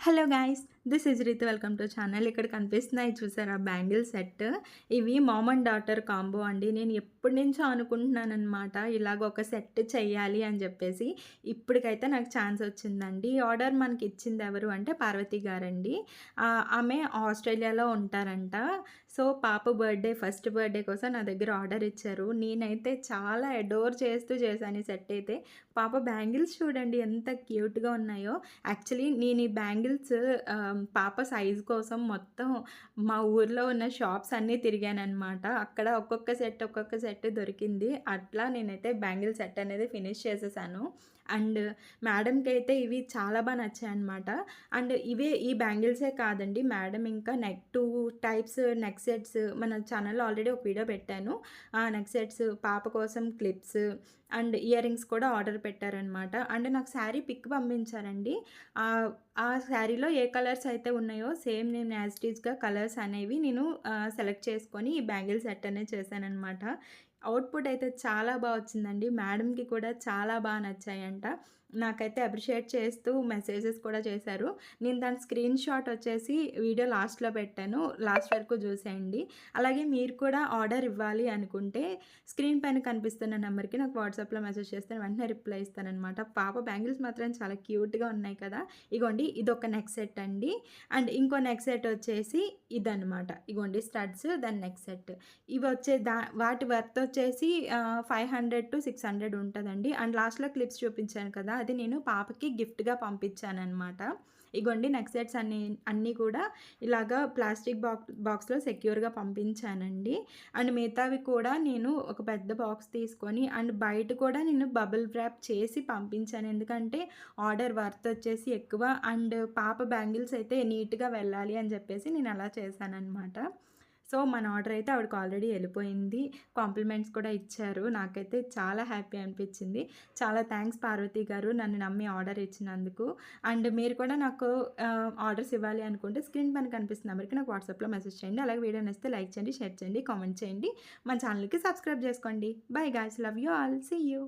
Hello guys, this is Ritu. Welcome to channel. ఇక్కడ కనిపిస్తున్నాయి చూసారా బ్యాంగిల్ సెట్. ఇవి మామ్ అండ్ డాటర్ కాంబో అండి. నేను ఎప్పటి నుంచో అనుకుంటున్నాననమాట ఇలాగ ఒక సెట్ చెయ్యాలి అని చెప్పేసి. ఇప్పటికైతే నాకు ఛాన్స్ వచ్చిందండి. ఈ ఆర్డర్ మనకి ఇచ్చింది ఎవరు అంటే పార్వతి గారండి. ఆమె ఆస్ట్రేలియాలో ఉంటారంట. సో పాప బర్త్డే, ఫస్ట్ బర్త్డే కోసం నా దగ్గర ఆర్డర్ ఇచ్చారు. నేనైతే చాలా అడోర్ చేస్తూ చేశాను ఈ సెట్ అయితే. పాప బ్యాంగిల్స్ చూడండి ఎంత క్యూట్గా ఉన్నాయో. యాక్చువల్లీ నేను ఈ బ్యాంగిల్స్ పాప సైజ్ కోసం మొత్తం మా ఊర్లో ఉన్న షాప్స్ అన్నీ తిరిగాననమాట. అక్కడ ఒక్కొక్క సెట్ దొరికింది. అట్లా నేనైతే బ్యాంగిల్ సెట్ అనేది ఫినిష్ చేసేసాను. అండ్ మేడంకైతే ఇవి చాలా బాగా నచ్చాయన్నమాట. అండ్ ఈ బ్యాంగిల్సే కాదండి, మేడం ఇంకా 2 టైప్స్ నెక్ సెట్స్ మన ఛానల్లో ఆల్రెడీ ఒక వీడియో పెట్టాను. ఆ నెక్ సెట్స్, పాప కోసం క్లిప్స్ అండ్ ఇయర్ రింగ్స్ కూడా ఆర్డర్ పెట్టారనమాట. అండ్ నాకు శారీ పిక్ పంపించారండి. ఆ శారీలో ఏ కలర్స్ అయితే ఉన్నాయో సేమ్ నేను యాజ్ ఇట్ ఈస్‌గా కలర్స్ అనేవి నేను సెలెక్ట్ చేసుకొని ఈ బ్యాంగిల్ సెట్ అనేది చేశాననమాట. అవుట్‌పుట్ అయితే చాలా బా వచ్చిందండి. మేడంకి కూడా చాలా బాగా నచ్చాయంట. నాకైతే అప్రిషియేట్ చేస్తూ మెసేజెస్ కూడా చేశారు. నేను దాని స్క్రీన్ షాట్ వచ్చేసి వీడియో లాస్ట్‌లో పెట్టాను. లాస్ట్ వరకు చూసేయండి. అలాగే మీరు కూడా ఆర్డర్ ఇవ్వాలి అనుకుంటే స్క్రీన్ పైన కనిపిస్తున్న నెంబర్‌కి నాకు వాట్సాప్‌లో మెసేజ్ చేస్తే వెంటనే రిప్లై ఇస్తాననమాట. పాప బ్యాంగిల్స్ మాత్రం చాలా క్యూట్‌గా ఉన్నాయి కదా! ఇగోండి ఇదొక నెక్ సెట్ అండి. అండ్ ఇంకో నెక్ సెట్ వచ్చేసి ఇదనమాట. ఇగోండి స్టడ్స్ దాని నెక్ సెట్. ఇవి వచ్చే వాటి వర్త్ వచ్చేసి 500-600 ఉంటదండి. అండ్ లాస్ట్‌లో క్లిప్స్ చూపించాను కదా! అది నేను పాపకి గిఫ్ట్‌గా పంపించాననమాట. ఇగోండి నెక్ సెట్స్ అన్నీ కూడా ఇలాగా ప్లాస్టిక్ బాక్స్‌లో సెక్యూర్‌గా పంపించానండి. అండ్ మిగతావి కూడా నేను ఒక పెద్ద బాక్స్ తీసుకొని అండ్ బయట కూడా నేను బబుల్ వ్రాప్ చేసి పంపించాను. ఎందుకంటే ఆర్డర్ వర్త్ వచ్చేసి ఎక్కువ అండ్ పాప బ్యాంగిల్స్ అయితే నీట్‌గా వెళ్ళాలి అని చెప్పేసి నేను అలా చేశాననమాట. సో మన ఆర్డర్ అయితే ఆవిడకి ఆల్రెడీ వెళ్ళిపోయింది. కాంప్లిమెంట్స్ కూడా ఇచ్చారు. నాకైతే చాలా హ్యాపీ అనిపించింది. చాలా థ్యాంక్స్ పార్వతి గారు నన్ను నమ్మి ఆర్డర్ ఇచ్చినందుకు. అండ్ మీరు కూడా నాకు ఆర్డర్స్ ఇవ్వాలి అనుకుంటే స్క్రీన్ పైన కనిపిస్తున్న నెంబర్‌కి నాకు వాట్సాప్‌లో మెసేజ్ చేయండి. అలాగే వీడియో నచ్చితే లైక్ చేయండి, షేర్ చేయండి, కామెంట్ చేయండి. మన ఛానల్‌కి సబ్స్క్రైబ్ చేసుకోండి. Bye guys, love you all. See you.